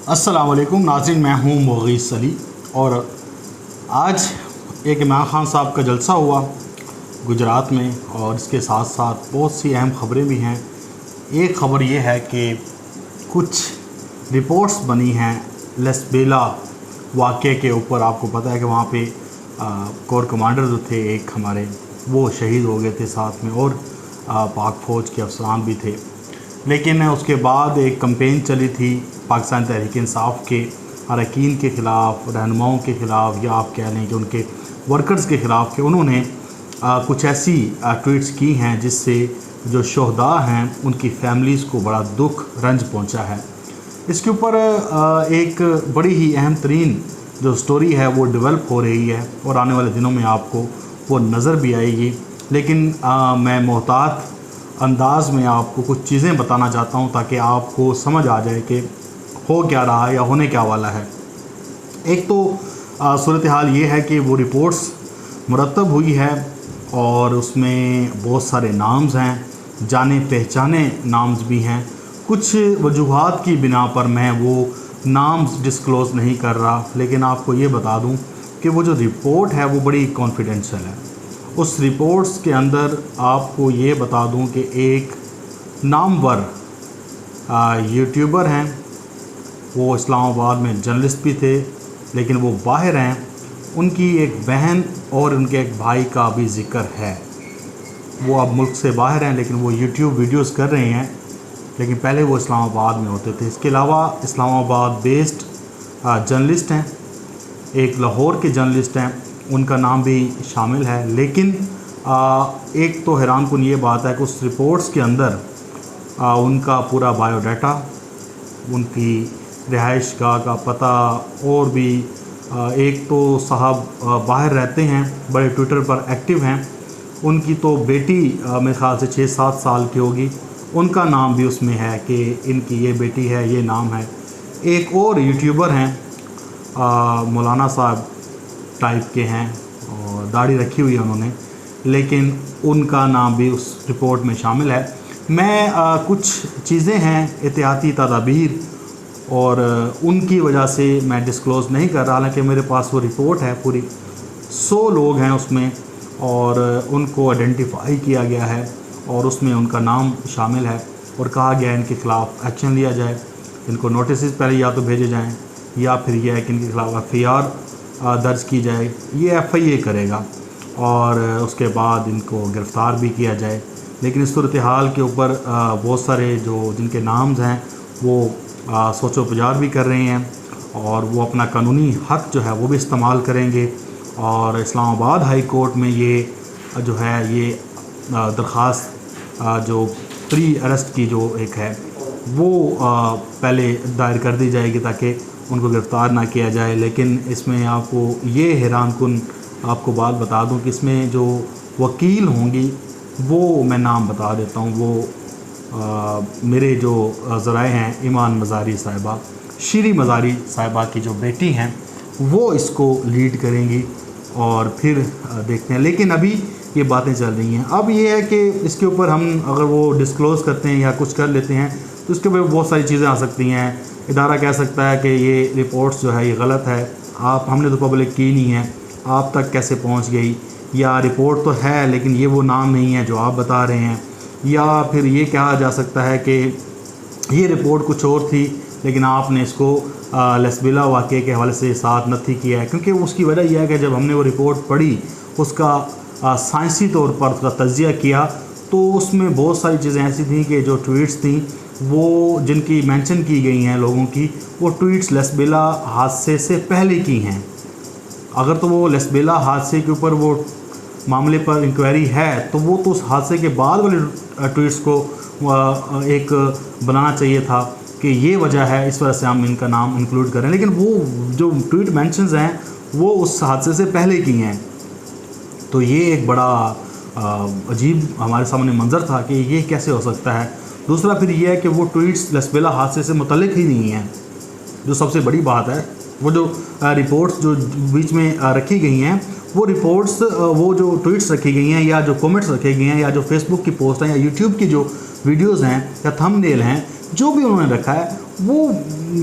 अस्सलाम वालेकुम नाज़रीन, मैं हूँ मुग़ीस अली और आज एक इमरान खान साहब का जलसा हुआ गुजरात में और इसके साथ साथ बहुत सी अहम ख़बरें भी हैं। एक ख़बर ये है कि कुछ रिपोर्ट्स बनी हैं लसबेला वाक़े के ऊपर। आपको पता है कि वहाँ पे कोर कमांडर जो थे एक हमारे, वो शहीद हो गए थे, साथ में और पाक फ़ौज के अफसरान भी थे। लेकिन उसके बाद एक कैंपेन चली थी पाकिस्तान तहरीक इंसाफ के अरकान के ख़िलाफ़, रहनुमाओं के ख़िलाफ़, या आप कह लें कि उनके वर्कर्स के ख़िलाफ़, कि उन्होंने कुछ ऐसी ट्वीट्स की हैं जिससे जो शहदा हैं उनकी फैमिलीज़ को बड़ा दुख रंज पहुंचा है। इसके ऊपर एक बड़ी ही अहम तरीन जो स्टोरी है वो डेवलप हो रही है और आने वाले दिनों में आपको वो नज़र भी आएगी। लेकिन मैं मोहतात अंदाज़ में आपको कुछ चीज़ें बताना चाहता हूँ ताकि आपको समझ आ जाए कि हो क्या रहा है या होने क्या वाला है। एक तो सूरत हाल ये है कि वो रिपोर्ट्स मुरतब हुई है और उसमें बहुत सारे नाम्स हैं, जाने पहचाने नाम्स भी हैं। कुछ वजूहात की बिना पर मैं वो नाम्स डिस्क्लोज़ नहीं कर रहा, लेकिन आपको ये बता दूं कि वो जो रिपोर्ट है वो बड़ी कॉन्फिडेंशियल है। उस रिपोर्ट्स के अंदर आपको ये बता दूं कि एक नामवर यूट्यूबर हैं, वो इस्लामाबाद में जर्नलिस्ट भी थे लेकिन वो बाहर हैं। उनकी एक बहन और उनके एक भाई का भी ज़िक्र है। वो अब मुल्क से बाहर हैं लेकिन वो यूट्यूब वीडियोस कर रहे हैं, लेकिन पहले वो इस्लामाबाद में होते थे। इसके अलावा इस्लामाबाद बेस्ड जर्नलिस्ट हैं, एक लाहौर के जर्नलिस्ट हैं, उनका नाम भी शामिल है। लेकिन एक तो हैरानकुन ये बात है कि उस रिपोर्ट्स के अंदर उनका पूरा बायोडाटा, उनकी रिहाइश गाह का पता, और भी एक तो साहब बाहर रहते हैं, बड़े ट्विटर पर एक्टिव हैं। उनकी तो बेटी मेरे ख़्याल से 6-7 साल की होगी, उनका नाम भी उसमें है कि इनकी ये बेटी है, ये नाम है। एक और यूट्यूबर हैं, मौलाना साहब टाइप के हैं और दाढ़ी रखी हुई है उन्होंने, लेकिन उनका नाम भी उस रिपोर्ट में शामिल है। मैं कुछ चीज़ें हैं एहतियाती तदाबीर और उनकी वजह से मैं डिस्क्लोज़ नहीं कर रहा, हालांकि मेरे पास वो रिपोर्ट है पूरी। 100 लोग हैं उसमें और उनको आइडेंटिफाई किया गया है और उसमें उनका नाम शामिल है और कहा गया है इनके ख़िलाफ़ एक्शन लिया जाए, इनको नोटिस पहले या तो भेजे जाएँ या फिर यह है कि इनके ख़िलाफ़ FIR दर्ज की जाए। ये FIA करेगा और उसके बाद इनको गिरफ़्तार भी किया जाए। लेकिन इस सूरत हाल के ऊपर बहुत सारे जो जिनके नाम्स हैं वो सोचो पुजार भी कर रहे हैं और वो अपना कानूनी हक़ जो है वो भी इस्तेमाल करेंगे। और इस्लामाबाद हाई कोर्ट में ये जो है ये दरख्वास्त जो प्री अरेस्ट की जो एक है वो पहले दायर कर दी जाएगी ताकि उनको गिरफ़्तार ना किया जाए। लेकिन इसमें आपको ये हैरानकुन आपको बात बता दूं कि इसमें जो वकील होंगी वो मैं नाम बता देता हूं, वो मेरे जो ज़राए हैं, ईमान मज़ारी साहिबा, शीरी मज़ारी साहिबा की जो बेटी हैं वो इसको लीड करेंगी और फिर देखते हैं। लेकिन अभी ये बातें चल रही हैं। अब ये है कि इसके ऊपर हम अगर वो डिस्क्लोज़ करते हैं या कुछ कर लेते हैं तो इसके ऊपर बहुत सारी चीज़ें आ सकती हैं। इदारा कह सकता है कि ये रिपोर्ट्स जो है ये गलत है, हमने तो पब्लिक की नहीं है, आप तक कैसे पहुंच गई, या रिपोर्ट तो है लेकिन ये वो नाम नहीं है जो आप बता रहे हैं। या फिर ये कहा जा सकता है कि ये रिपोर्ट कुछ और थी लेकिन आपने इसको लसबेला वाक़े के हवाले से साथ नहीं किया है। क्योंकि उसकी वजह यह है कि जब हमने वो रिपोर्ट पढ़ी, उसका साइंसी तौर पर उसका तज्ज़िया किया, तो उसमें बहुत सारी चीज़ें ऐसी थी कि जो ट्वीट्स थी वो जिनकी मेंशन की गई हैं लोगों की, वो ट्वीट्स लसबेला हादसे से पहले की हैं। अगर तो वो लसबेला हादसे के ऊपर वो मामले पर इंक्वायरी है तो वो तो उस हादसे के बाद वाले ट्वीट्स को एक बनाना चाहिए था कि ये वजह है, इस वजह से हम इनका नाम इंक्लूड करें। लेकिन वो जो ट्वीट मेंशंस हैं वो उस हादसे से पहले की हैं। तो ये एक बड़ा अजीब हमारे सामने मंजर था कि ये कैसे हो सकता है। दूसरा फिर ये है कि वो ट्वीट्स लसबेला हादसे से मुतल्लिक ही नहीं हैं। जो सबसे बड़ी बात है, वो जो रिपोर्ट्स जो बीच में रखी गई हैं, वो रिपोर्ट्स, वो जो ट्वीट्स रखी गई हैं या जो कमेंट्स रखे गए हैं या जो फेसबुक की पोस्ट हैं या यूट्यूब की जो वीडियोस हैं या थंबनेल हैं, जो भी उन्होंने रखा है वो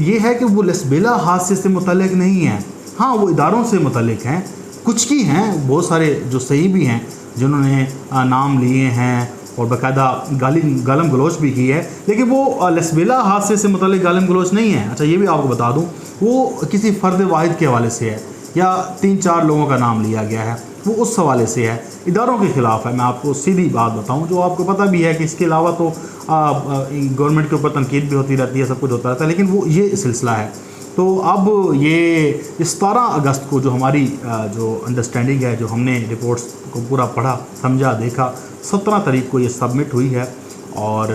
ये है कि वो लसबेला हादसे से मुतल्लिक नहीं है। हाँ, वो इदारों से मुतल्लिक हैं, कुछ की हैं, बहुत सारे जो सही भी हैं जिन्होंने नाम लिए हैं और बाकायदा गालम गलोच भी की है, लेकिन वो लसबेला हादसे से मुतल्लिक गालम गलोच नहीं है। अच्छा, ये भी आपको बता दूँ, वो किसी फ़र्द वाहिद के हवाले से है या 3-4 लोगों का नाम लिया गया है, वो उस हवाले से है, इदारों के ख़िलाफ़ है। मैं आपको सीधी बात बताऊं, जो आपको पता भी है कि इसके अलावा तो गवर्नमेंट के ऊपर तनकीद भी होती रहती है, सब कुछ होता रहता है, लेकिन वो ये सिलसिला है। तो अब ये 17 अगस्त को जो हमारी जो अंडरस्टैंडिंग है, जो हमने रिपोर्ट्स को पूरा पढ़ा, समझा, देखा, 17 तारीख को ये सबमिट हुई है और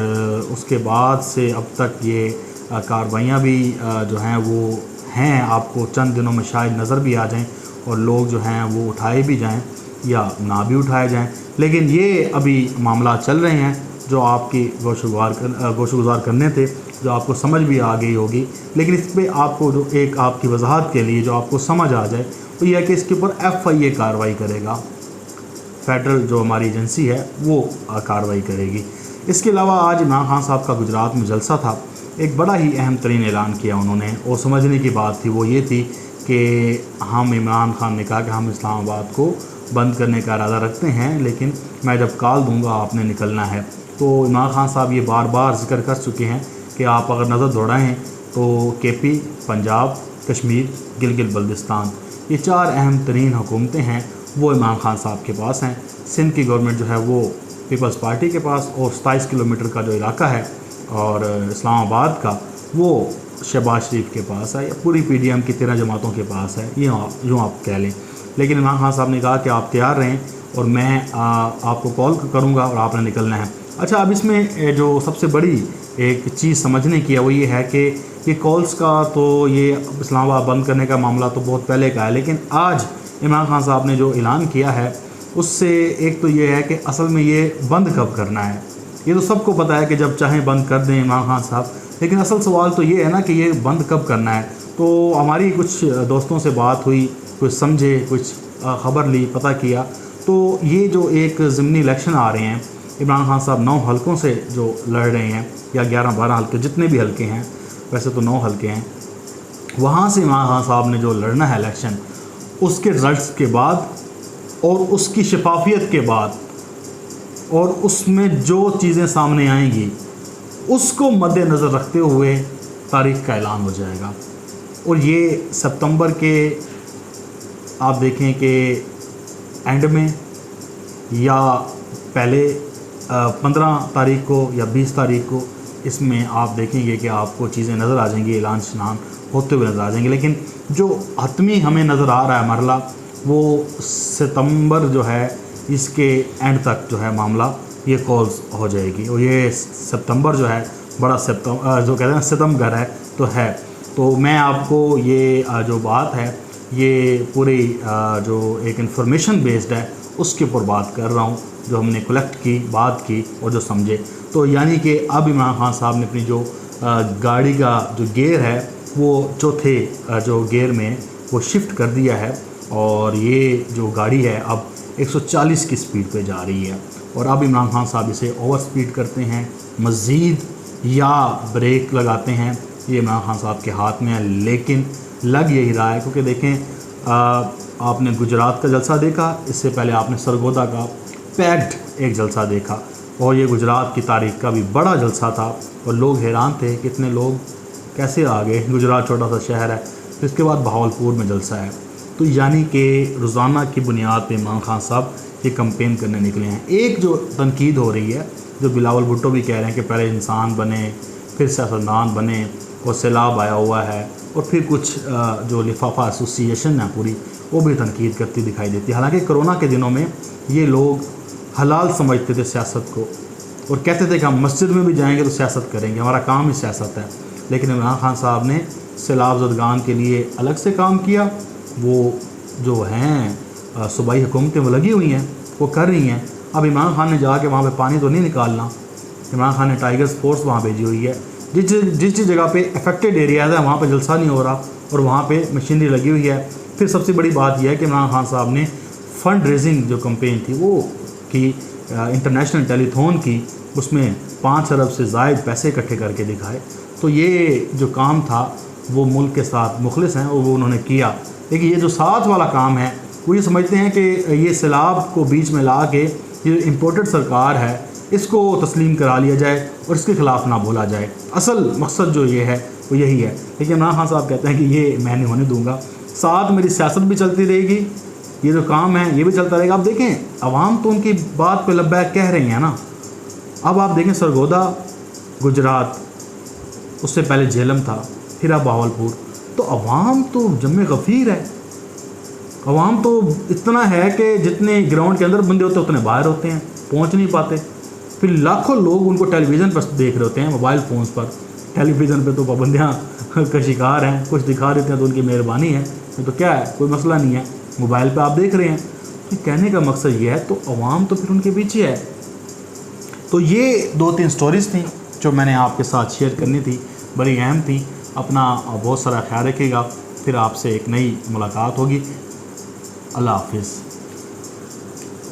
उसके बाद से अब तक ये कार्रवाइयाँ भी जो हैं वो हैं, आपको चंद दिनों में शायद नज़र भी आ जाएं और लोग जो हैं वो उठाए भी जाएं या ना भी उठाए जाएं, लेकिन ये अभी मामला चल रहे हैं जो आपकी गोशगुजार करने थे, जो आपको समझ भी आ गई होगी। लेकिन इस पर आपको जो एक आपकी वजाहत के लिए जो आपको समझ आ जाए तो यह है कि इसके ऊपर FIA कार्रवाई करेगा, फेडरल जो हमारी एजेंसी है वो कार्रवाई करेगी। इसके अलावा आज इमरान खान साहब का गुजरात में जलसा था, एक बड़ा ही अहम तरीन ऐलान किया उन्होंने और समझने की बात थी, वो ये थी कि हम इमरान खान ने कहा कि हम इस्लामाबाद को बंद करने का इरादा रखते हैं, लेकिन मैं जब कॉल दूंगा आपने निकलना है। तो इमरान खान साहब ये बार बार जिक्र कर चुके हैं कि आप अगर नज़र दौड़ाएँ तो KP, पंजाब, कश्मीर, गिलगित बल्तिस्तान, ये 4 अहम तरीन हुकूमतें हैं वो इमरान खान साहब के पास हैं। सिंध की गवर्नमेंट जो है वो पीपल्स पार्टी के पास और 27 किलोमीटर का जो इलाका है और इस्लामाबाद का वो शहबाज शरीफ के पास है या पूरी PDM की 13 जमातों के पास है, ये यूँ आप कह लें। लेकिन इमरान खान साहब ने कहा कि आप तैयार रहें और मैं आपको कॉल करूँगा और आपने निकलना है। अच्छा, अब इसमें जो सबसे बड़ी एक चीज़ समझने की है वो ये है कि ये कॉल्स का तो ये इस्लामाबाद बंद करने का मामला तो बहुत पहले का है, लेकिन आज इमरान खान साहब ने जो ऐलान किया है उससे एक तो ये है कि असल में ये बंद कब करना है। ये तो सबको पता है कि जब चाहें बंद कर दें इमरान खान साहब, लेकिन असल सवाल तो ये है ना कि ये बंद कब करना है। तो हमारी कुछ दोस्तों से बात हुई, कुछ समझे, कुछ ख़बर ली, पता किया, तो ये जो एक ज़िमनी इलेक्शन आ रहे हैं, इमरान खान साहब 9 हलकों से जो लड़ रहे हैं या 11-12 हल्के, जितने भी हल्के हैं, वैसे तो 9 हल्के हैं, वहाँ से इमरान खान साहब ने जो लड़ना है इलेक्शन, उसके रिजल्ट्स के बाद और उसकी शफाफियत के बाद और उसमें जो चीज़ें सामने आएंगी उसको मद्देनज़र रखते हुए तारीख़ का ऐलान हो जाएगा। और ये सितंबर के आप देखें कि एंड में या पहले 15 तारीख को या 20 तारीख को, इसमें आप देखेंगे कि आपको चीज़ें नज़र आ जाएंगी, ऐलान शनान होते हुए नज़र आ जाएंगे। लेकिन जो हतमी हमें नज़र आ रहा है मरला, वो सितंबर जो है इसके एंड तक जो है मामला ये कॉल्स हो जाएगी। और ये सितंबर जो है बड़ा जो कहते हैं सितमगर है तो है। तो मैं आपको ये जो बात है ये पूरी जो एक इन्फॉर्मेशन बेस्ड है उसके ऊपर बात कर रहा हूँ, जो हमने कलेक्ट की, बात की और जो समझे। तो यानी कि अब इमरान खान साहब ने अपनी जो गाड़ी का जो गियर है वो चौथे जो गियर में वो शिफ्ट कर दिया है और ये जो गाड़ी है अब 140 की स्पीड पे जा रही है। और अब इमरान खान साहब इसे ओवर स्पीड करते हैं मज़ीद या ब्रेक लगाते हैं, ये इमरान खान साहब के हाथ में है। लेकिन लग यही रहा है, क्योंकि देखें आपने गुजरात का जलसा देखा, इससे पहले आपने सरगोदा का पैक्ड एक जलसा देखा और ये गुजरात की तारीख का भी बड़ा जलसा था और लोग हैरान थे कितने लोग कैसे आ गए, गुजरात छोटा सा शहर है। तो इसके बाद बहावलपुर में जलसा है। तो यानी कि रोज़ाना की बुनियाद पे इमरान खान साहब ये कंपेन करने निकले हैं। एक जो तनकीद हो रही है, जो बिलावल भुट्टो भी कह रहे हैं कि पहले इंसान बने फिर सियासतदान बने और सैलाब आया हुआ है, और फिर कुछ जो लिफाफा एसोसिएशन है पूरी वो भी तनकीद करती दिखाई देती है। हालांकि कोरोना के दिनों में ये लोग हलाल समझते थे सियासत को और कहते थे कि हम मस्जिद में भी जाएंगे तो सियासत करेंगे, हमारा काम ही सियासत है। लेकिन इमरान खान साहब ने सैलाब ज़दगान के लिए अलग से काम किया, वो जो हैं सूबाई हुकूमतें वो लगी हुई हैं, वो कर रही हैं। अब इमरान खान ने जाके वहाँ पे पानी तो नहीं निकालना, इमरान खान ने टाइगर्स फोर्स वहाँ भेजी हुई है। जिस जगह पे अफेक्टेड एरियाज़ है वहाँ पे जलसा नहीं हो रहा और वहाँ पे मशीनरी लगी हुई है। फिर सबसे बड़ी बात यह है कि इमरान खान साहब ने फ़ंड रेजिंग जो कंपेन थी वो की इंटरनेशनल टेलीथॉन की, उसमें 5 अरब से ज़ायद पैसे इकट्ठे करके दिखाए। तो ये जो काम था वो मुल्क के साथ मुखलिस हैं और वो उन्होंने किया। लेकिन ये जो साथ वाला काम है वो ये समझते हैं कि ये सैलाब को बीच में ला के ये इम्पोर्टेड सरकार है इसको तस्लीम करा लिया जाए और इसके ख़िलाफ़ ना बोला जाए। असल मकसद जो ये है वो यही है। लेकिन इमरान खान साहब कहते हैं कि ये मैं नहीं होने दूंगा, साथ मेरी सियासत भी चलती रहेगी, ये जो काम है ये भी चलता रहेगा। अब देखें अवाम तो उनकी बात पे लब्बैक कह रही हैं ना। अब आप देखें सरगोदा गुजरात, उससे पहले झेलम था, फिर अब बहावलपुर, तो अवाम तो जम्मे गफ़ीर है। अवाम तो इतना है कि जितने ग्राउंड के अंदर बंदे होते हैं उतने बाहर होते हैं, पहुंच नहीं पाते। फिर लाखों लोग उनको टेलीविज़न पर देख रहे होते हैं, मोबाइल फ़ोन्स पर। टेलीविज़न पे तो पाबंदियाँ का शिकार हैं, कुछ दिखा देते हैं तो उनकी मेहरबानी है, तो क्या है, कोई मसला नहीं है, मोबाइल पे आप देख रहे हैं। तो कहने का मकसद ये है, तो अवाम तो फिर उनके पीछे है। तो ये 2-3 स्टोरीज़ थी जो मैंने आपके साथ शेयर करनी थी, बड़ी अहम थी। अपना बहुत सारा ख्याल रखिएगा, फिर आपसे एक नई मुलाकात होगी। अल्लाह हाफिज़।